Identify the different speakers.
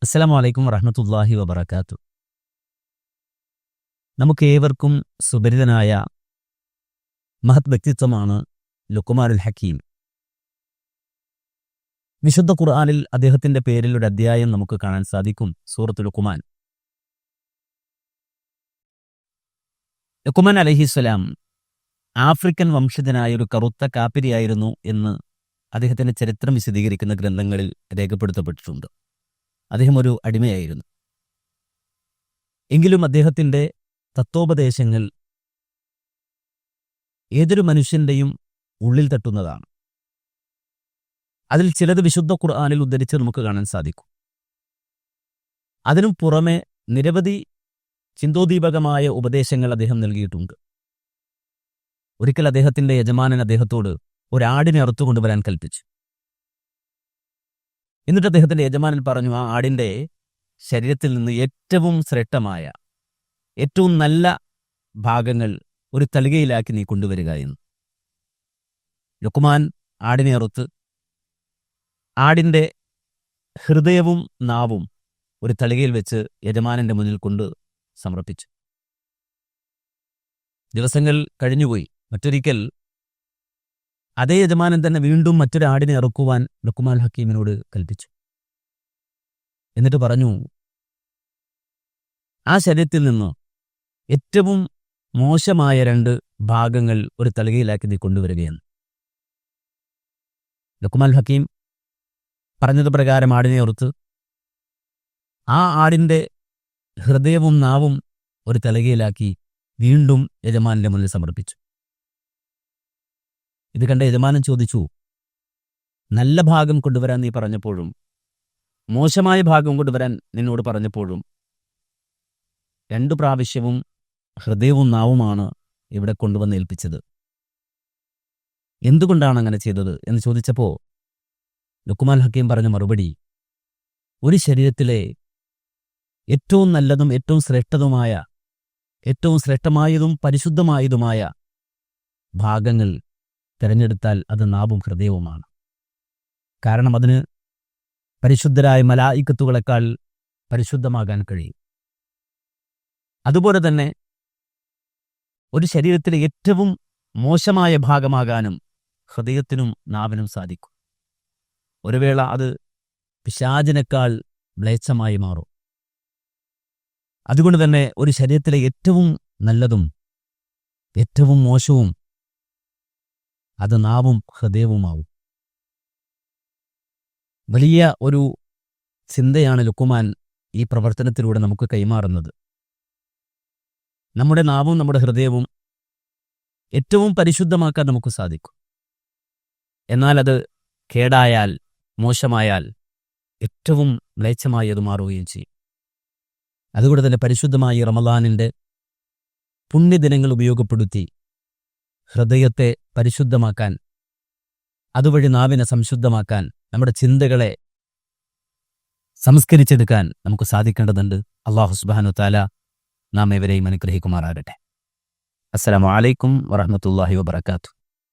Speaker 1: അസ്സലാമു അലൈക്കും വറഹ്മത്തുള്ളാഹി വബറകാത്തു. നമുക്ക് ഏവർക്കും സുപരിതനായ മഹത് വ്യക്തിത്വമാണ് ലുഖ്മാനുൽ ഹക്കീം. വിശുദ്ധ ഖുർആനിൽ അദ്ദേഹത്തിന്റെ പേരിൽ ഒരു അധ്യായം നമുക്ക് കാണാൻ സാധിക്കും. സൂറത്തുൽ ലുഖ്മാൻ. ലുഖ്മാൻ അലൈഹിസ്സലാം ആഫ്രിക്കൻ വംശജനായ ഒരു കറുത്ത കാപ്പിരിയായിരുന്നു എന്ന് അദ്ദേഹത്തിന്റെ ചരിത്രം വിശദീകരിക്കുന്ന ഗ്രന്ഥങ്ങളിൽ രേഖപ്പെടുത്തപ്പെട്ടിട്ടുണ്ട്. അദ്ദേഹം ഒരു അടിമയായിരുന്നു. എങ്കിലും അദ്ദേഹത്തിന്റെ തത്വോപദേശങ്ങൾ ഏതൊരു മനുഷ്യന്റെയും ഉള്ളിൽ തട്ടുന്നതാണ്. അതിൽ ചിലത് വിശുദ്ധ ഖുർആനിൽ ഉദ്ധരിച്ച് നമുക്ക് കാണാൻ സാധിക്കും. അതിനും പുറമെ നിരവധി ചിന്തോദീപകമായ ഉപദേശങ്ങൾ അദ്ദേഹം നൽകിയിട്ടുണ്ട്. ഒരിക്കൽ അദ്ദേഹത്തിന്റെ യജമാനൻ അദ്ദേഹത്തോട് ഒരാടിനെ അറുത്തുകൊണ്ടുവരാൻ കൽപ്പിച്ചു. എന്നിട്ട് അദ്ദേഹത്തിന്റെ യജമാനൻ പറഞ്ഞു, ആ ആടിന്റെ ശരീരത്തിൽ നിന്ന് ഏറ്റവും ശ്രേഷ്ഠമായ ഏറ്റവും നല്ല ഭാഗങ്ങൾ ഒരു തളികയിലാക്കി നീ കൊണ്ടുവരിക എന്ന്. ലുഖ്മാൻ ആടിനെ അറുത്ത് ആടിന്റെ ഹൃദയവും നാവും ഒരു തളികയിൽ വെച്ച് യജമാനന്റെ മുന്നിൽ കൊണ്ട് സമർപ്പിച്ചു. ദിവസങ്ങൾ കഴിഞ്ഞുപോയി. മറ്റൊരിക്കൽ അതേ യജമാനൻ തന്നെ വീണ്ടും മറ്റൊരു ആടിനെ അറുക്കുവാൻ ലുഖ്മാൻ ഹക്കീമിനോട് കൽപ്പിച്ചു. എന്നിട്ട് പറഞ്ഞു, ആ ശരീരത്തിൽ നിന്ന് ഏറ്റവും മോശമായ 2 ഭാഗങ്ങൾ ഒരു തളികയിലാക്കി നീ കൊണ്ടുവരികയെന്ന്. ലുഖ്മാൻ ഹക്കീം പറഞ്ഞത് പ്രകാരം ആടിനെ അറുത്ത് ആ ആടിന്റെ ഹൃദയവും നാവും ഒരു തളികയിലാക്കി വീണ്ടും യജമാനന്റെ മുന്നിൽ സമർപ്പിച്ചു. ഇത് കണ്ട യജമാനൻ ചോദിച്ചു, നല്ല ഭാഗം കൊണ്ടുവരാൻ നീ പറഞ്ഞപ്പോഴും മോശമായ ഭാഗം കൊണ്ടുവരാൻ നിന്നോട് പറഞ്ഞപ്പോഴും 2 പ്രാവശ്യവും ഹൃദയവും നാവുമാണ് ഇവിടെ കൊണ്ടുവന്ന് ഏൽപ്പിച്ചത്. എന്തുകൊണ്ടാണ് അങ്ങനെ ചെയ്തത് എന്ന് ചോദിച്ചപ്പോൾ ലുഖ്മാൻ ഹക്കീം പറഞ്ഞ മറുപടി, ഒരു ശരീരത്തിലെ ഏറ്റവും നല്ലതും ഏറ്റവും ശ്രേഷ്ഠമായതും പരിശുദ്ധമായതുമായ ഭാഗങ്ങൾ തിരഞ്ഞെടുത്താൽ അത് നാവും ഹൃദയവുമാണ്. കാരണം അതിന് പരിശുദ്ധരായ മലായിക്കത്തുകളെക്കാൾ പരിശുദ്ധമാകാൻ കഴിയും. അതുപോലെ തന്നെ ഒരു ശരീരത്തിലെ ഏറ്റവും മോശമായ ഭാഗമാകാനും ഹൃദയത്തിനും നാവിനും സാധിക്കും. ഒരു വേള അത് പിശാചിനേക്കാൾ മ്ലേച്ഛമായി മാറും. അതുകൊണ്ട് തന്നെ ഒരു ശരീരത്തിലെ ഏറ്റവും നല്ലതും ഏറ്റവും മോശവും അത് നാവും ഹൃദയവുമാവും. വലിയ ഒരു ചിന്തയാണ് ലുഖ്മാൻ ഈ പ്രവർത്തനത്തിലൂടെ നമുക്ക് കൈമാറുന്നത്. നമ്മുടെ നാവും നമ്മുടെ ഹൃദയവും ഏറ്റവും പരിശുദ്ധമാക്കാൻ നമുക്ക് സാധിക്കും. എന്നാൽ അത് കേടായാൽ, മോശമായാൽ ഏറ്റവും മ്ലേച്ഛമായി അത് മാറുകയും ചെയ്യും. അതുകൊണ്ട് തന്നെ പരിശുദ്ധമായ റമളാനിന്റെ പുണ്യദിനങ്ങൾ ഉപയോഗപ്പെടുത്തി ഹൃദയത്തെ പരിശുദ്ധമാക്കാൻ, അതുവഴി നാവിനെ സംശുദ്ധമാക്കാൻ, നമ്മുടെ ചിന്തകളെ സംസ്കരിച്ചെടുക്കാൻ നമുക്ക് സാധിക്കേണ്ടതുണ്ട്. അല്ലാഹു സുബ്ഹാനഹു വ തആല നാം ഏവരെയും അനുഗ്രഹിക്കുമാറാകട്ടെ. അസ്സലാമു അലൈക്കും വറഹ്മത്തുള്ളാഹി വബറകാതുഹു.